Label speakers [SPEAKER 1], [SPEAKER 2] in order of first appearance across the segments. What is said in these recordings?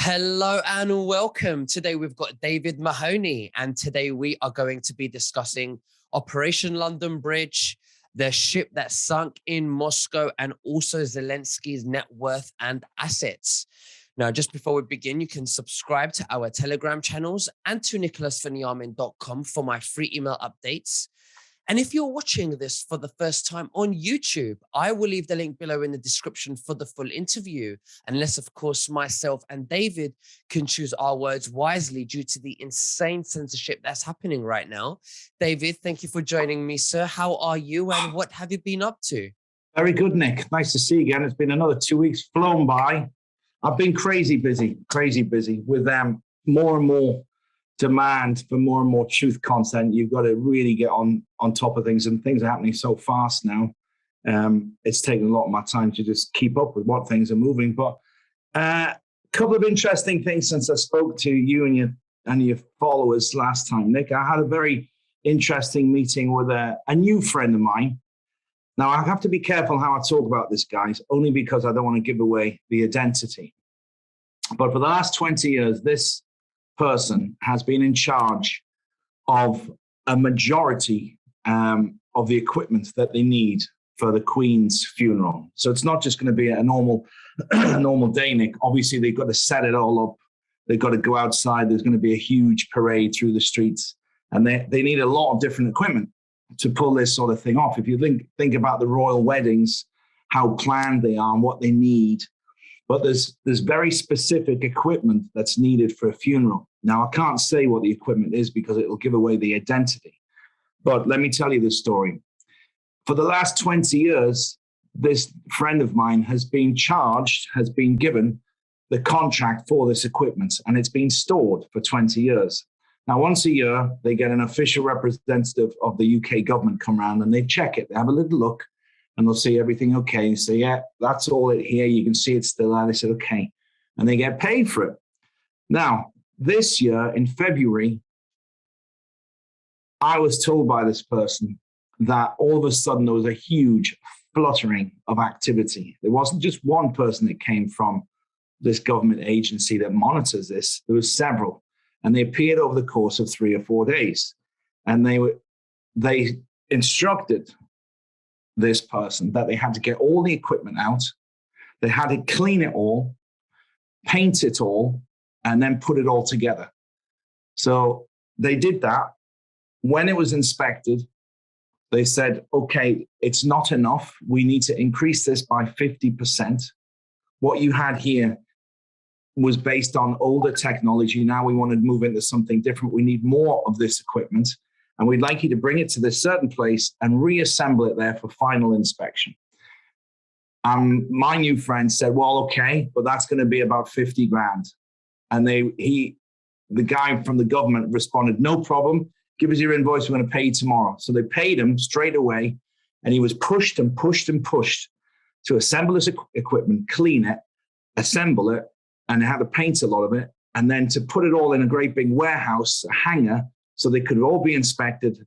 [SPEAKER 1] Hello and welcome. Today we've got David Mahoney, and today we are going to be discussing Operation London Bridge, the ship that sunk in Moscow, and also Zelensky's net worth and assets. Now, just before we begin, you can subscribe to our Telegram channels and to nicholasveniamin.com for my free email updates. And if you're watching this for the first time on YouTube, I will leave the link below in the description for the full interview, unless, of course, myself and David can choose our words wisely due to the insane censorship that's happening right now. David, thank you for joining me, sir. How are you and what have you been up to?
[SPEAKER 2] Very good, Nick. Nice to see you again. It's been another 2 weeks flown by. I've been crazy busy with more and more demand for more and more truth content. You've got to really get on top of things, and things are happening so fast now. It's taken a lot of my time to just keep up with what things are moving. But a couple of interesting things since I spoke to you and your followers last time, Nick. I had a very interesting meeting with a new friend of mine. Now, I have to be careful how I talk about this, guys, only because I don't want to give away the identity. But for the last 20 years, this person has been in charge of a majority of the equipment that they need for the Queen's funeral. So it's not just going to be a normal day, Nick. Obviously, they've got to set it all up. They've got to go outside. There's going to be a huge parade through the streets, and they need a lot of different equipment to pull this sort of thing off. If you think about the royal weddings, how planned they are and what they need. But there's very specific equipment that's needed for a funeral. Now, I can't say what the equipment is because it'll give away the identity. But let me tell you this story. For the last 20 years, this friend of mine has been given the contract for this equipment, and it's been stored for 20 years. Now, once a year, they get an official representative of the UK government come around and they check it. They have a little look and they'll see everything okay. And say, yeah, that's all it here. You can see it's still there. They said, okay. And they get paid for it. Now, this year in February, I was told by this person that all of a sudden there was a huge fluttering of activity. There wasn't just one person that came from this government agency that monitors this. There was several. And they appeared over the course of 3 or 4 days. And they instructed this person that they had to get all the equipment out. They had to clean it all, paint it all, and then put it all together. So they did that. When it was inspected, they said, okay, it's not enough. We need to increase this by 50%. What you had here was based on older technology. Now we want to move into something different. We need more of this equipment, and we'd like you to bring it to this certain place and reassemble it there for final inspection. My new friend said, well, okay, but that's going to be about 50 grand. And the guy from the government responded, no problem. Give us your invoice. We're going to pay you tomorrow. So they paid him straight away, and he was pushed and pushed and pushed to assemble this equipment, clean it, assemble it, and they had to paint a lot of it, and then to put it all in a great big warehouse, a hangar, so they could all be inspected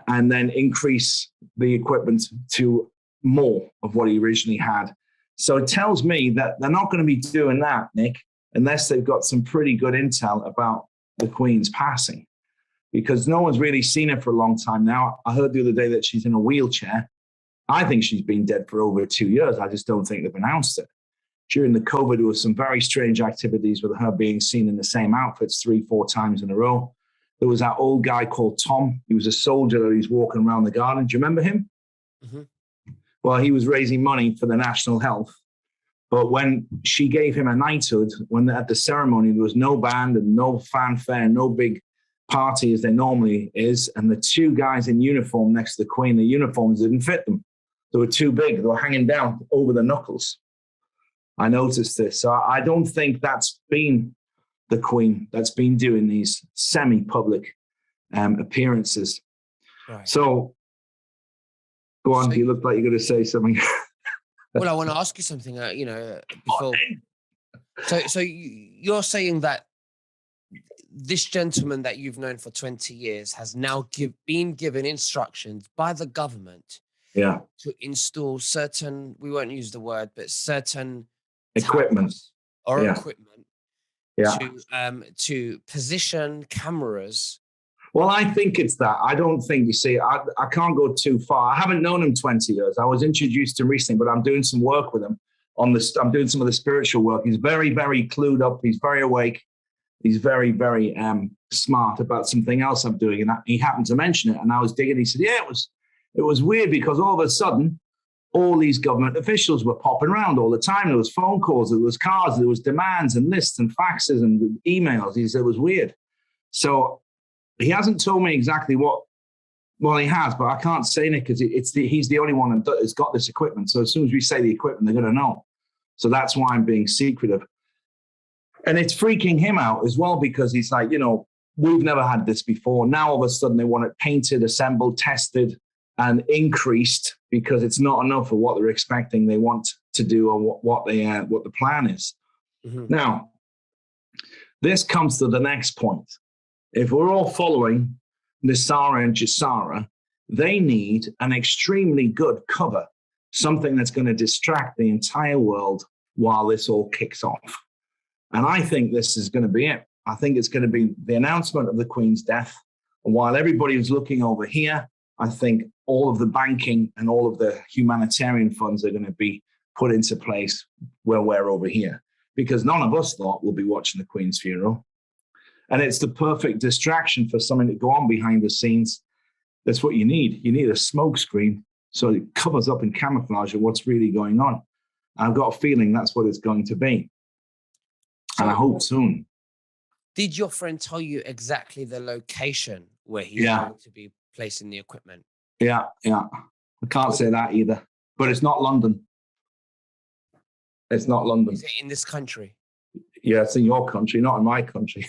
[SPEAKER 2] and then increase the equipment to more of what he originally had. So it tells me that they're not going to be doing that, Nick, unless they've got some pretty good intel about the Queen's passing, because no one's really seen her for a long time now. I heard the other day that she's in a wheelchair. I think she's been dead for over 2 years. I just don't think they've announced it. During the COVID, there was some very strange activities with her being seen in the same outfits 3-4 times in a row. There was that old guy called Tom. He was a soldier that he's walking around the garden. Do you remember him? Mm-hmm. Well, he was raising money for the national health. But when she gave him a knighthood, at the ceremony, there was no band and no fanfare, no big party as there normally is. And the two guys in uniform next to the Queen, the uniforms didn't fit them. They were too big. They were hanging down over the knuckles. I noticed this. So I don't think that's been the Queen that's been doing these semi-public appearances. Right. So go on. You look like you're going to say something.
[SPEAKER 1] Well, I want to ask you something, before. So you're saying that this gentleman that you've known for 20 years has now been given instructions by the government to install certain, we won't use the word, but certain
[SPEAKER 2] equipment
[SPEAKER 1] equipment
[SPEAKER 2] Yeah.
[SPEAKER 1] to position cameras.
[SPEAKER 2] Well, I think it's that. I don't think, you see, I can't go too far. I haven't known him 20 years. I was introduced to him recently, but I'm doing some work with him on this. I'm doing some of the spiritual work. He's very, very clued up. He's very awake. He's very, very smart about something else I'm doing. And he happened to mention it. And I was digging. He said, yeah, it was weird because all of a sudden, all these government officials were popping around all the time. There was phone calls, there was cars, there was demands and lists and faxes and emails. He said it was weird. So he hasn't told me exactly what, well, he has, but I can't say it because he's the only one that has got this equipment. So as soon as we say the equipment, they're going to know. So that's why I'm being secretive. And it's freaking him out as well because he's like, we've never had this before. Now all of a sudden they want it painted, assembled, tested, and increased because it's not enough for what they're expecting they want to do or what the plan is. Mm-hmm. Now, this comes to the next point. If we're all following Nisara and Jisara, they need an extremely good cover, something that's going to distract the entire world while this all kicks off. And I think this is going to be it. I think it's going to be the announcement of the Queen's death. And while everybody was looking over here, I think all of the banking and all of the humanitarian funds are going to be put into place where we're over here, because none of us thought we'll be watching the Queen's funeral. And it's the perfect distraction for something to go on behind the scenes. That's what you need. You need a smoke screen so it covers up and camouflage what's really going on. I've got a feeling that's what it's going to be. And I hope soon.
[SPEAKER 1] Did your friend tell you exactly the location where he's going to be placing the equipment?
[SPEAKER 2] Yeah. I can't say that either. But it's not London. It's not London.
[SPEAKER 1] Is it in this country?
[SPEAKER 2] Yeah, it's in your country, not in my country.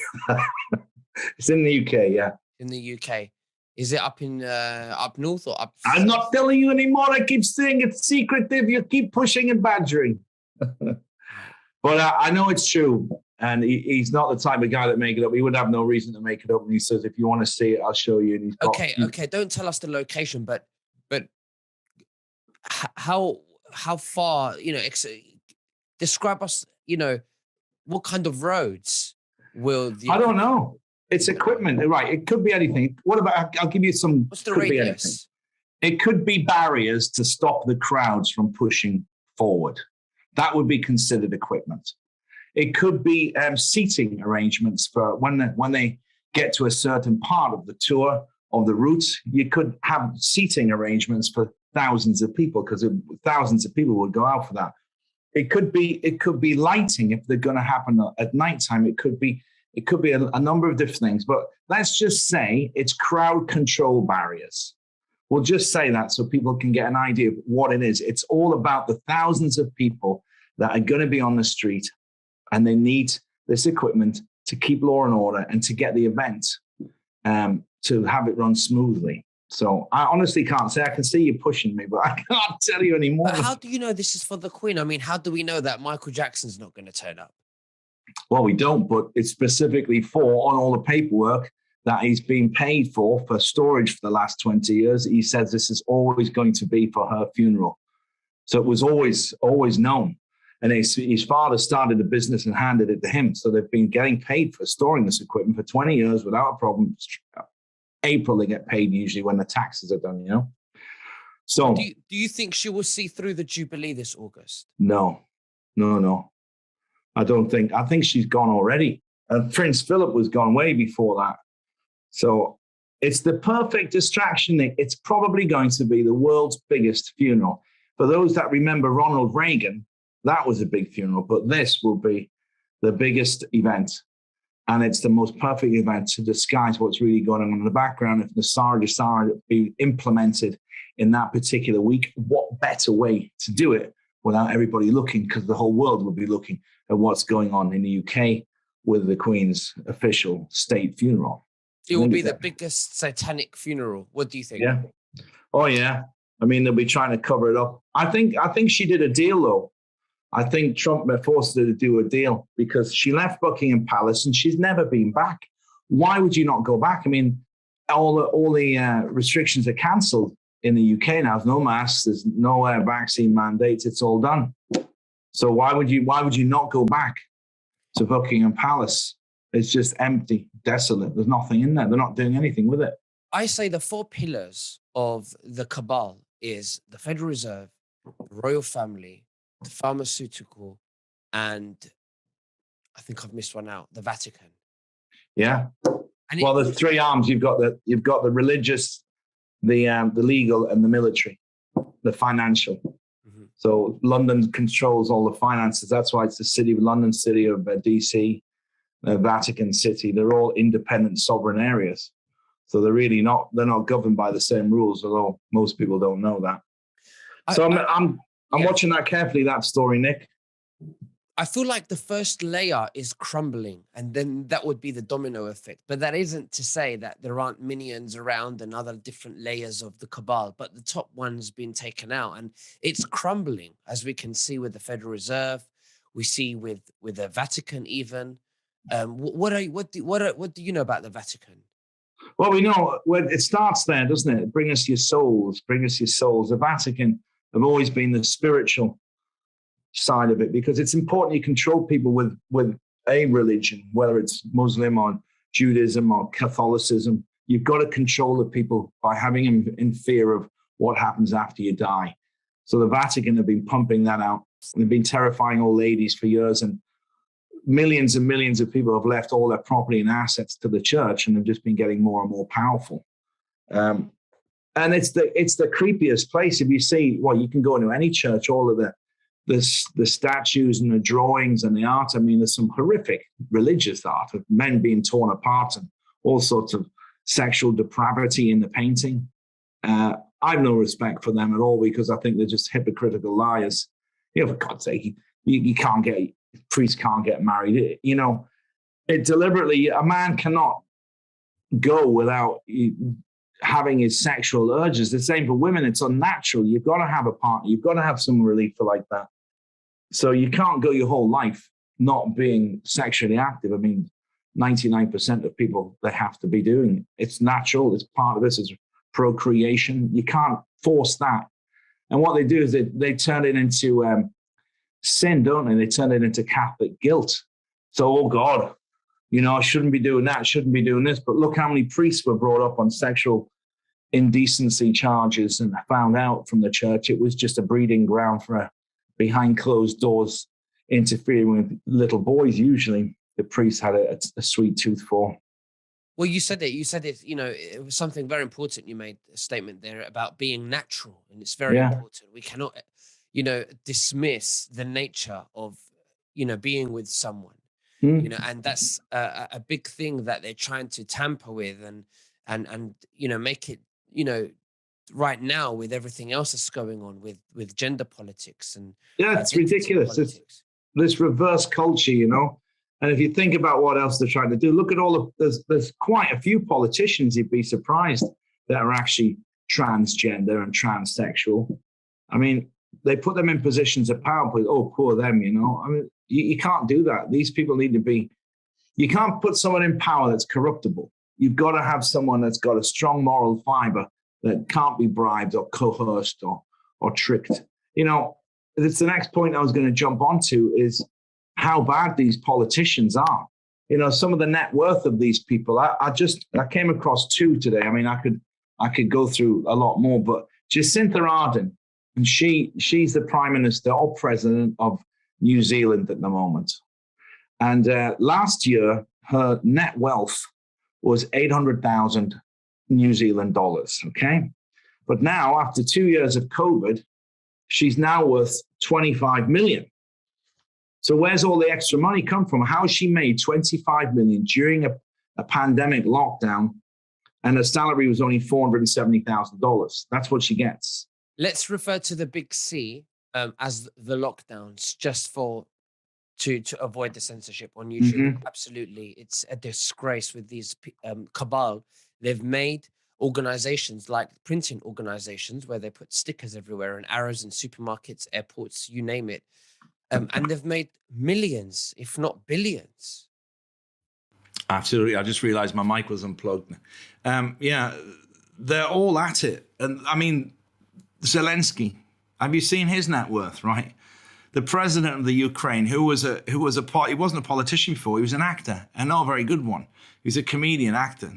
[SPEAKER 2] It's in the UK, yeah.
[SPEAKER 1] In the UK. Is it up in up north or up?
[SPEAKER 2] I'm not telling you anymore. I keep saying it's secretive. You keep pushing and badgering. But I know it's true. And he's not the type of guy that make it up. He would have no reason to make it up. And he says, if you want to see it, I'll show you. And he's
[SPEAKER 1] okay. Don't tell us the location, but how far, describe us, what kind of roads will the...
[SPEAKER 2] I don't know. It's equipment, right? It could be anything. What about, I'll give you some...
[SPEAKER 1] What's the radius?
[SPEAKER 2] It could be barriers to stop the crowds from pushing forward. That would be considered equipment. It could be seating arrangements for when they get to a certain part of the tour, of the route. You could have seating arrangements for thousands of people because thousands of people would go out for that. It could be lighting if they're going to happen at nighttime. It could be a number of different things. But let's just say it's crowd control barriers. We'll just say that so people can get an idea of what it is. It's all about the thousands of people that are going to be on the street, and they need this equipment to keep law and order and to get the event to have it run smoothly. So I honestly can't say. I can see you pushing me, but I can't tell you anymore.
[SPEAKER 1] But how do you know this is for the Queen? I mean, how do we know that Michael Jackson's not going to turn up?
[SPEAKER 2] Well, we don't, but it's specifically on all the paperwork that he's been paid for storage for the last 20 years. He says this is always going to be for her funeral. So it was always known. And his father started the business and handed it to him. So they've been getting paid for storing this equipment for 20 years without a problem. April, they get paid usually when the taxes are done, So
[SPEAKER 1] do you think she will see through the Jubilee this August?
[SPEAKER 2] No. I don't think. I think she's gone already. And Prince Philip was gone way before that. So it's the perfect distraction. It's probably going to be the world's biggest funeral. For those that remember Ronald Reagan, that was a big funeral, but this will be the biggest event. And it's the most perfect event to disguise what's really going on in the background. If Nisara be implemented in that particular week, what better way to do it without everybody looking, because the whole world will be looking at what's going on in the UK with the Queen's official state funeral.
[SPEAKER 1] It will be the biggest satanic funeral. What do you think?
[SPEAKER 2] Yeah. Oh, yeah. I mean, they'll be trying to cover it up. I think she did a deal, though. I think Trump forced her to do a deal because she left Buckingham Palace and she's never been back. Why would you not go back? I mean, all the restrictions are cancelled in the UK now. There's no masks. There's no vaccine mandates. It's all done. So why would you not go back? to Buckingham Palace. It's just empty, desolate. There's nothing in there. They're not doing anything with it.
[SPEAKER 1] I say the four pillars of the cabal is the Federal Reserve, the royal family, the pharmaceutical, and I think I've missed one out, the Vatican.
[SPEAKER 2] Yeah.
[SPEAKER 1] And
[SPEAKER 2] Well, there's three arms. You've got the religious, the legal, and the military, the financial.
[SPEAKER 1] Mhm.
[SPEAKER 2] So London controls all the finances. That's why it's the city of London, city of DC, Vatican City. They're all independent sovereign areas. So they're not governed by the same rules, although most people don't know that. So I'm watching that carefully, that story, Nick.
[SPEAKER 1] I feel like the first layer is crumbling, and then that would be the domino effect. But that isn't to say that there aren't minions around and other different layers of the cabal, but the top one's been taken out, and it's crumbling, as we can see with the Federal Reserve. We see with the Vatican even. What do you know about the Vatican?
[SPEAKER 2] Well, we know it starts there, doesn't it? Bring us your souls, bring us your souls. The Vatican have always been the spiritual side of it, because it's important you control people with a religion, whether it's Muslim or Judaism or Catholicism. You've got to control the people by having them in fear of what happens after you die. So the Vatican have been pumping that out. They've been terrifying old ladies for years, and millions of people have left all their property and assets to the church, and they've just been getting more and more powerful. And it's the creepiest place. If you see, well, you can go into any church, all of the statues and the drawings and the art. I mean, there's some horrific religious art of men being torn apart and all sorts of sexual depravity in the painting. I have no respect for them at all, because I think they're just hypocritical liars. You know, for God's sake, you can't get, priests can't get married. It deliberately, a man cannot go without having his sexual urges. The same for women. It's unnatural. You've got to have a partner. You've got to have some relief for like that. So you can't go your whole life not being sexually active. I mean, 99% of people, they have to be doing it. It's natural. It's part of this. It's procreation. You can't force that. And what they do is they turn it into sin, don't they? They turn it into Catholic guilt. So, oh God, I shouldn't be doing that, shouldn't be doing this. But look how many priests were brought up on sexual indecency charges and found out from the church it was just a breeding ground for behind closed doors interfering with little boys. Usually the priests had a sweet tooth for.
[SPEAKER 1] Well, you said it, it was something very important. You made a statement there about being natural, and it's very important. We cannot, dismiss the nature of, being with someone, and that's a big thing that they're trying to tamper with and make it, right now with everything else that's going on with gender politics and
[SPEAKER 2] it's ridiculous. It's this reverse culture, and if you think about what else they're trying to do, look at there's quite a few politicians, you'd be surprised, that are actually transgender and transsexual. I mean, they put them in positions of power, but oh, poor them, I mean, you can't do that. These people need to be, you can't put someone in power that's corruptible. You've got to have someone that's got a strong moral fiber that can't be bribed or coerced or tricked. It's the next point I was going to jump onto is how bad these politicians are. Some of the net worth of these people. I came across two today. I mean, I could go through a lot more, but Jacinta Ardern, and she's the prime minister or president of New Zealand at the moment. And last year, her net wealth was 800,000 New Zealand dollars. Okay. But now, after 2 years of COVID, she's now worth 25 million. So where's all the extra money come from? How has she made 25 million during a pandemic lockdown, and her salary was only $470,000? That's what she gets.
[SPEAKER 1] Let's refer to the big C as the lockdowns, just to avoid the censorship on YouTube. Mm-hmm. Absolutely. It's a disgrace with these cabal. They've made organizations like printing organizations where they put stickers everywhere and arrows in supermarkets, airports, you name it. And they've made millions, if not billions.
[SPEAKER 2] Absolutely. I just realized my mic was unplugged. They're all at it. And I mean, Zelensky, have you seen his net worth, right? the president of the Ukraine, he wasn't a politician before, he was an actor, and not a very good one. He was a comedian actor.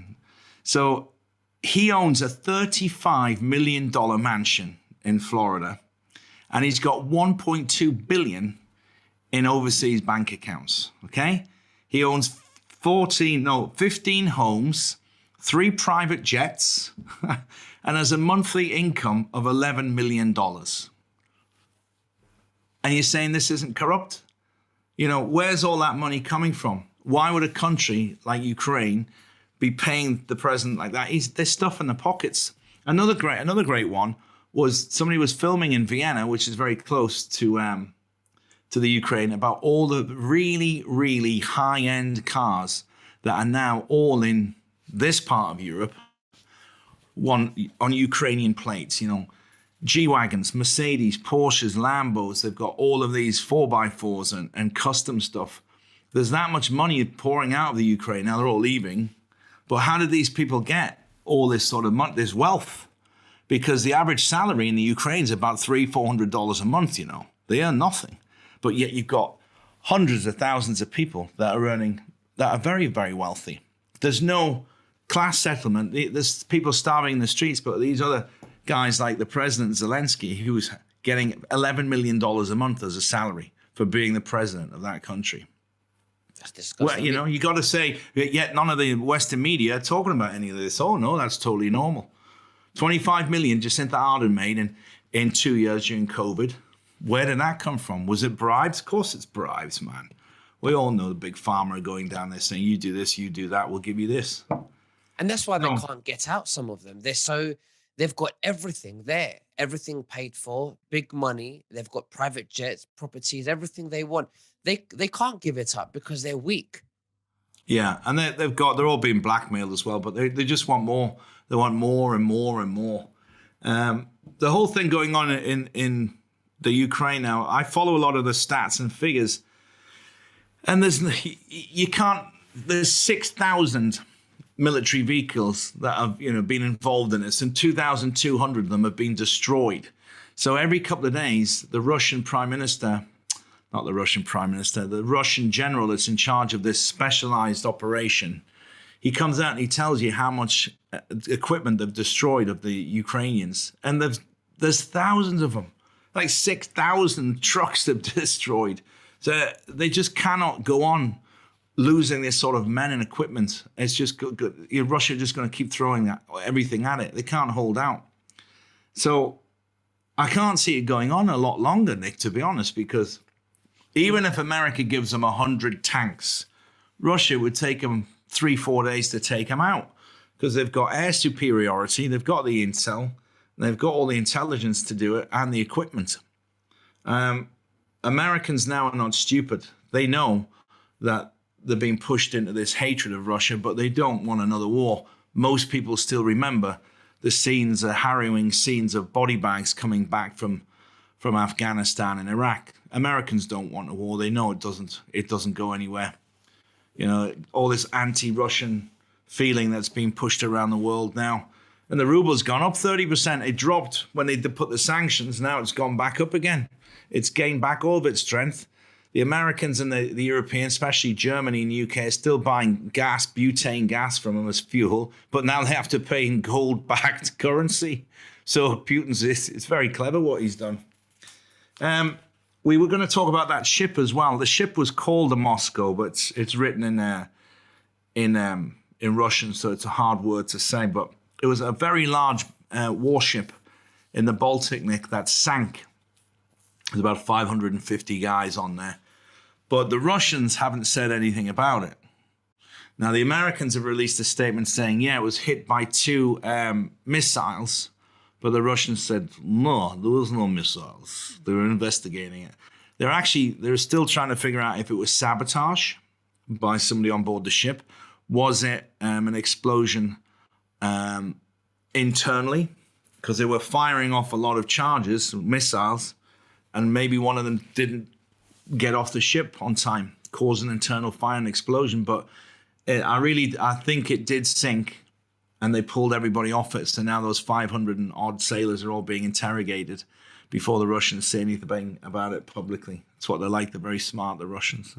[SPEAKER 2] So he owns a $35 million mansion in Florida, and he's got 1.2 billion in overseas bank accounts, okay? He owns 15 homes, 3 private jets, and has a monthly income of $11 million. And you're saying this isn't corrupt? You know, where's all that money coming from? Why would a country like Ukraine be paying the president like that? There's stuff in the pockets. Another great one was somebody was filming in Vienna, which is very close to the Ukraine, about all the really, really high-end cars that are now all in this part of Europe, on Ukrainian plates, you know, G-Wagons, Mercedes, Porsches, Lambos. They've got all of these 4x4s and custom stuff. There's that much money pouring out of the Ukraine. Now they're all leaving. But how did these people get all this sort of money, this wealth? Because the average salary in the Ukraine is about $300-400 a month, you know. They earn nothing. But yet you've got hundreds of thousands of people that are very, very wealthy. There's no class settlement. There's people starving in the streets, but these other guys like the President Zelensky, who's getting $11 million a month as a salary for being the president of that country.
[SPEAKER 1] That's disgusting.
[SPEAKER 2] Well, you know, you got to say, yet none of the Western media are talking about any of this. Oh, no, that's totally normal. 25 million Jacinta Ardern made in 2 years during COVID. Where did that come from? Was it bribes? Of course it's bribes, man. We all know the big pharma are going down there saying, you do this, you do that, we'll give you this.
[SPEAKER 1] And that's why they can't get out, some of them. They've got everything there, everything paid for, big money. They've got private jets, properties, everything they want. They can't give it up because they're weak.
[SPEAKER 2] Yeah, and they're all being blackmailed as well, but they just want more. They want more and more and more. The whole thing going on in the Ukraine now, I follow a lot of the stats and figures, and there's 6,000 military vehicles that have been involved in this, and 2,200 of them have been destroyed. So every couple of days, the Russian general that's in charge of this specialized operation, he comes out and he tells you how much equipment they've destroyed of the Ukrainians, and there's thousands of them, like 6,000 trucks they've destroyed. So they just cannot go on losing this sort of men and equipment. It's just Russia just going to keep throwing everything at it. They can't hold out. So I can't see it going on a lot longer, Nick, to be honest, because even if America gives them 100 tanks, Russia would take them 3-4 days to take them out, because they've got air superiority, they've got the intel, they've got all the intelligence to do it, and the equipment. Americans now are not stupid. They know that they're being pushed into this hatred of Russia, but they don't want another war. Most people still remember the harrowing scenes of body bags coming back from Afghanistan and Iraq. Americans don't want a war. They know it doesn't go anywhere. You know, all this anti-Russian feeling that's being pushed around the world now. And the ruble's gone up 30%. It dropped when they put the sanctions. Now it's gone back up again. It's gained back all of its strength. The Americans and the Europeans, especially Germany and the UK, are still buying gas, butane gas from them as fuel, but now they have to pay in gold-backed currency. So it's very clever what he's done. We were going to talk about that ship as well. The ship was called the Moscow, but it's written in Russian, so it's a hard word to say. But it was a very large warship in the Baltic, Nick, that sank. There's about 550 guys on there. But the Russians haven't said anything about it. Now, the Americans have released a statement saying, yeah, it was hit by 2 missiles. But the Russians said, no, there was no missiles. They were investigating it. They're still trying to figure out if it was sabotage by somebody on board the ship. Was it an explosion internally? Because they were firing off a lot of charges, missiles, and maybe one of them didn't get off the ship on time, cause an internal fire and explosion. But I think it did sink, and they pulled everybody off it. So now those 500 and odd sailors are all being interrogated. before the Russians say anything about it publicly. It's what they're like. They're very smart, the Russians.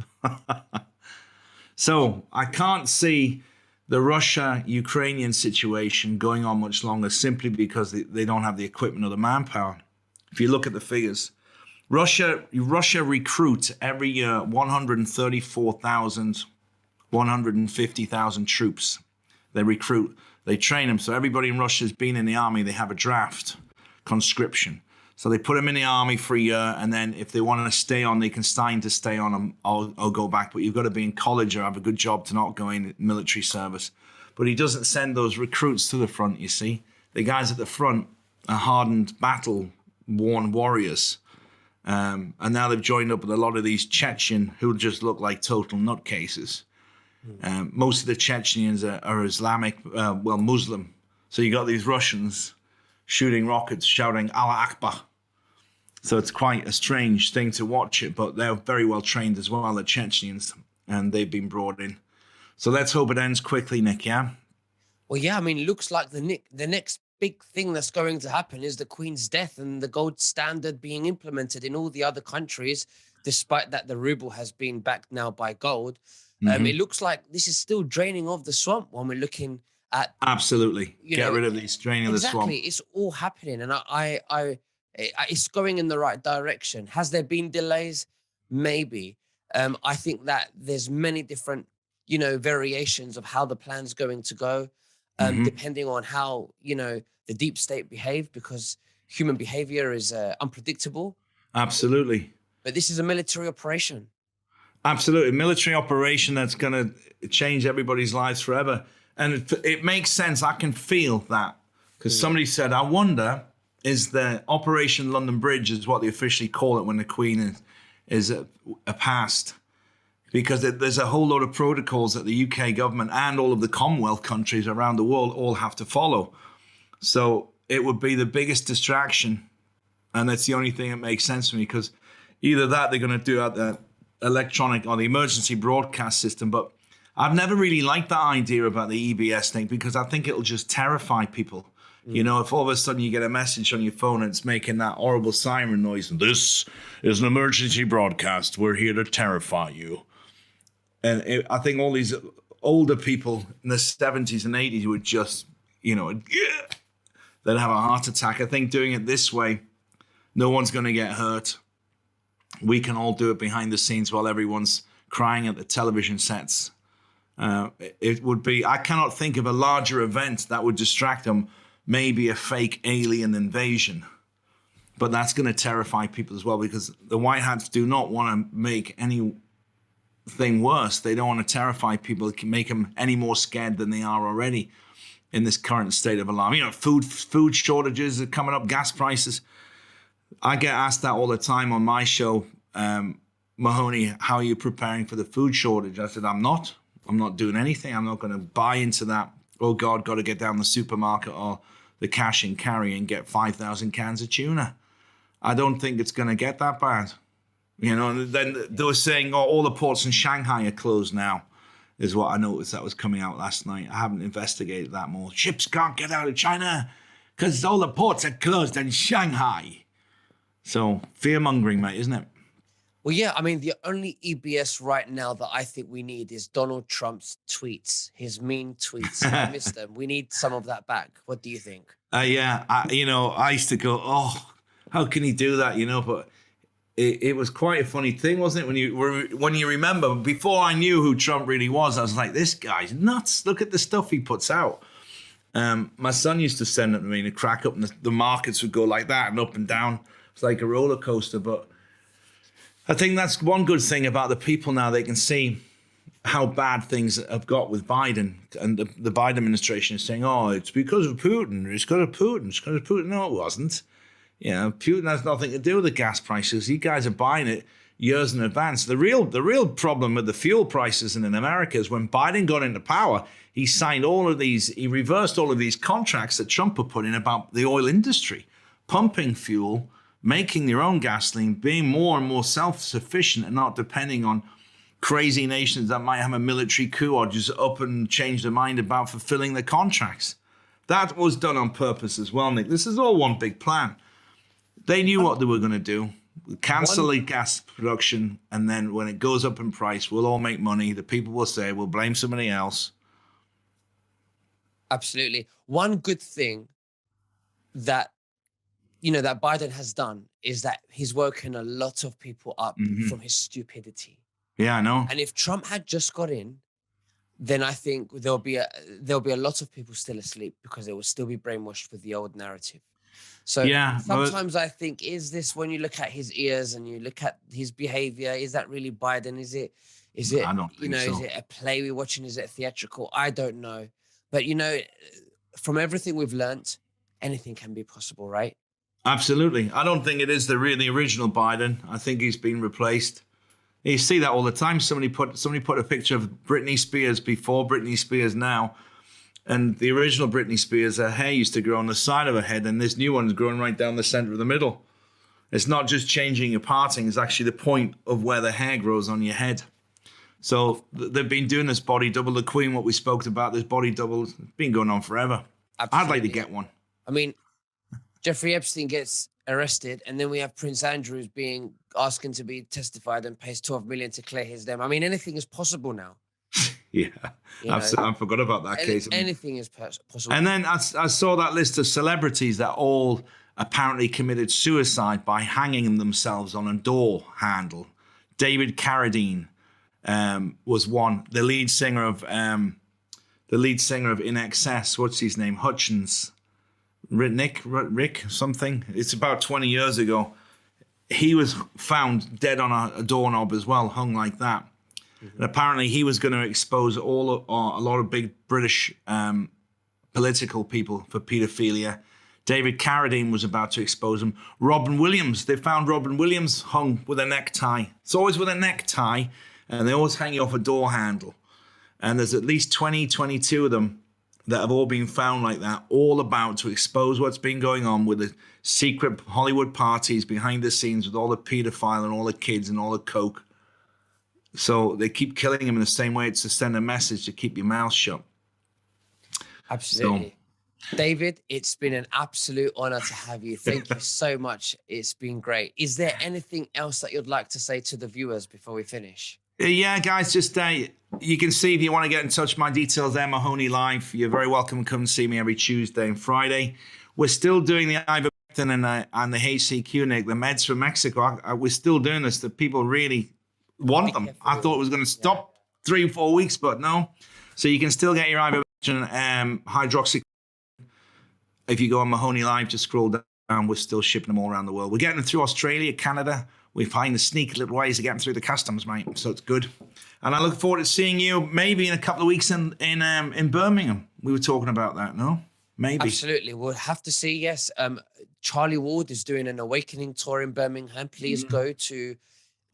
[SPEAKER 2] So I can't see the Russia-Ukrainian situation going on much longer simply because they don't have the equipment or the manpower. If you look at the figures, Russia recruits every year 134,000, 150,000 troops. They recruit, they train them. So everybody in Russia has been in the army. They have a draft, conscription. So they put them in the army for a year, and then if they want to stay on, they can sign to stay on them or go back. But you've got to be in college or have a good job to not go in military service. But he doesn't send those recruits to the front, you see. The guys at the front are hardened, battle-worn warriors. And now they've joined up with a lot of these Chechen who just look like total nutcases. Most of the Chechens are Islamic, Muslim. So you got these Russians shooting rockets, shouting Allah Akbar. So it's quite a strange thing to watch it, but they're very well trained as well, the Chechens, and they've been brought in. So let's hope it ends quickly, Nick, yeah?
[SPEAKER 1] Well, yeah, I mean, it looks like the next big thing that's going to happen is the Queen's death and the gold standard being implemented in all the other countries, despite that the ruble has been backed now by gold. It looks like this is still draining of the swamp when we're looking at.
[SPEAKER 2] Absolutely. Get rid of these draining of the swamp.
[SPEAKER 1] Exactly. It's all happening. And it's going in the right direction. Has there been delays? Maybe. I think that there's many different, variations of how the plan's going to go, depending on how, the deep state behave, because human behavior is unpredictable.
[SPEAKER 2] Absolutely.
[SPEAKER 1] But this is a military operation.
[SPEAKER 2] Absolutely. Military operation that's going to change everybody's lives forever. And it makes sense. I can feel that. Because somebody said, I wonder, is the Operation London Bridge is what they officially call it when the Queen is passed. Because there's a whole load of protocols that the UK government and all of the Commonwealth countries around the world all have to follow. So it would be the biggest distraction. And that's the only thing that makes sense to me, because either that they're going to do at the electronic or the emergency broadcast system. But I've never really liked that idea about the EBS thing, because I think it'll just terrify people. If all of a sudden you get a message on your phone and it's making that horrible siren noise, this is an emergency broadcast, we're here to terrify you. And I think all these older people in the 70s and 80s would just, they'd have a heart attack. I think doing it this way, no one's going to get hurt. We can all do it behind the scenes while everyone's crying at the television sets. It would be, I cannot think of a larger event that would distract them, maybe a fake alien invasion. But that's going to terrify people as well, because the White Hats do not want to make anything worse. They don't want to terrify people. It can make them any more scared than they are already in this current state of alarm. Food shortages are coming up, gas prices. I get asked that all the time on my show, Mahoney, how are you preparing for the food shortage? I said, I'm not doing anything. I'm not going to buy into that. Oh God, got to get down the supermarket or the cash and carry and get 5,000 cans of tuna. I don't think it's going to get that bad. And then they were saying, all the ports in Shanghai are closed now, is what I noticed that was coming out last night. I haven't investigated that more. Ships can't get out of China because all the ports are closed in Shanghai. So fear-mongering, mate, isn't it?
[SPEAKER 1] Well, yeah, I mean, the only EBS right now that I think we need is Donald Trump's tweets, his mean tweets. I miss them. We need some of that back. What do you think?
[SPEAKER 2] Yeah, I used to go, how can he do that? But it was quite a funny thing, wasn't it? When you remember, before I knew who Trump really was, I was like, this guy's nuts. Look at the stuff he puts out. My son used to send it to me to crack up, and the markets would go like that and up and down. It's like a roller coaster, but I think that's one good thing about the people now. They can see how bad things have got with Biden, and the Biden administration is saying, it's because of Putin. It's because of Putin. It's because of Putin. No, it wasn't. Putin has nothing to do with the gas prices. You guys are buying it years in advance. The real problem with the fuel prices in America is when Biden got into power, he reversed all of these contracts that Trump had put in about the oil industry, pumping fuel, making their own gasoline, being more and more self-sufficient and not depending on crazy nations that might have a military coup or just up and change their mind about fulfilling the contracts. That was done on purpose as well, Nick. This is all one big plan. They knew what they were going to do. Cancel the gas production, and then when it goes up in price, we'll all make money. The people will say, we'll blame somebody else.
[SPEAKER 1] Absolutely. One good thing that, that Biden has done is that he's woken a lot of people up from his stupidity.
[SPEAKER 2] Yeah, I know.
[SPEAKER 1] And if Trump had just got in, then I think there'll be a lot of people still asleep because they will still be brainwashed with the old narrative. So sometimes I think, is this, when you look at his ears and you look at his behavior, is that really Biden? Is it,
[SPEAKER 2] I don't think so.
[SPEAKER 1] Is it a play we're watching? Is it theatrical? I don't know. But, from everything we've learned, anything can be possible, right?
[SPEAKER 2] Absolutely. I don't think it is the original Biden. I think he's been replaced. You see that all the time. Somebody put a picture of Britney Spears before, Britney Spears now. And the original Britney Spears, her hair used to grow on the side of her head, and this new one's growing right down the center of the middle. It's not just changing your parting, it's actually the point of where the hair grows on your head. So they've been doing this body double. The Queen, what we spoke about, this body double, it's been going on forever. Absolutely. I'd like to get one.
[SPEAKER 1] I mean, Jeffrey Epstein gets arrested, and then we have Prince Andrew asking to be testified and pays $12 million to clear his name. I mean, anything is possible now.
[SPEAKER 2] Yeah, absolutely. I forgot about that case.
[SPEAKER 1] Anything is possible.
[SPEAKER 2] And then I saw that list of celebrities that all apparently committed suicide by hanging themselves on a door handle. David Carradine was one. The lead singer of In Excess, what's his name? Hutchins. Rick something. It's about 20 years ago. He was found dead on a doorknob as well, hung like that. And apparently he was going to expose a lot of big British political people for paedophilia. David Carradine was about to expose him. Robin Williams, they found Robin Williams hung with a necktie. It's always with a necktie, and they always hang you off a door handle. And there's at least 22 of them that have all been found like that, all about to expose what's been going on with the secret Hollywood parties behind the scenes with all the paedophile and all the kids and all the coke. So they keep killing him in the same way. It's to send a message to keep your mouth shut.
[SPEAKER 1] Absolutely. So, David, it's been an absolute honor to have you. Thank you so much. It's been great. Is there anything else that you'd like to say to the viewers before we finish?
[SPEAKER 2] Yeah, guys, just you can see if you want to get in touch, my details there, Mahoney Live. You're very welcome to come and see me every Tuesday and Friday. We're still doing the ivermectin and the HCQ, Nick, the meds from Mexico. We're still doing this. The people really want them. I thought it was going to stop 3-4 weeks, but no. So you can still get your ivermectin hydroxy. If you go on Mahoney Live, just scroll down. We're still shipping them all around the world. We're getting them through Australia, Canada. We find the sneaky little ways to get them through the customs, mate. So it's good. And I look forward to seeing you maybe in a couple of weeks in Birmingham. We were talking about that, no? Maybe.
[SPEAKER 1] Absolutely. We'll have to see, yes. Charlie Ward is doing an awakening tour in Birmingham. Please go to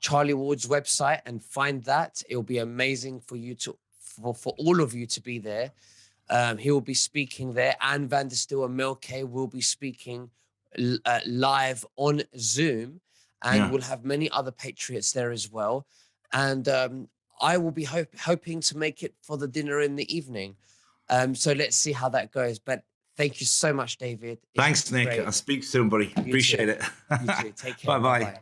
[SPEAKER 1] Charlie Ward's website and find that. It'll be amazing for you for all of you to be there. He will be speaking there. Anne van der Stil and Mel K will be speaking live on Zoom. And we'll have many other patriots there as well. And I will be hoping to make it for the dinner in the evening. So let's see how that goes. But thank you so much, David.
[SPEAKER 2] Thanks, Nick. Great. I'll speak soon, buddy. Appreciate it.
[SPEAKER 1] You too. Take care.
[SPEAKER 2] Bye-bye.
[SPEAKER 1] Bye-bye.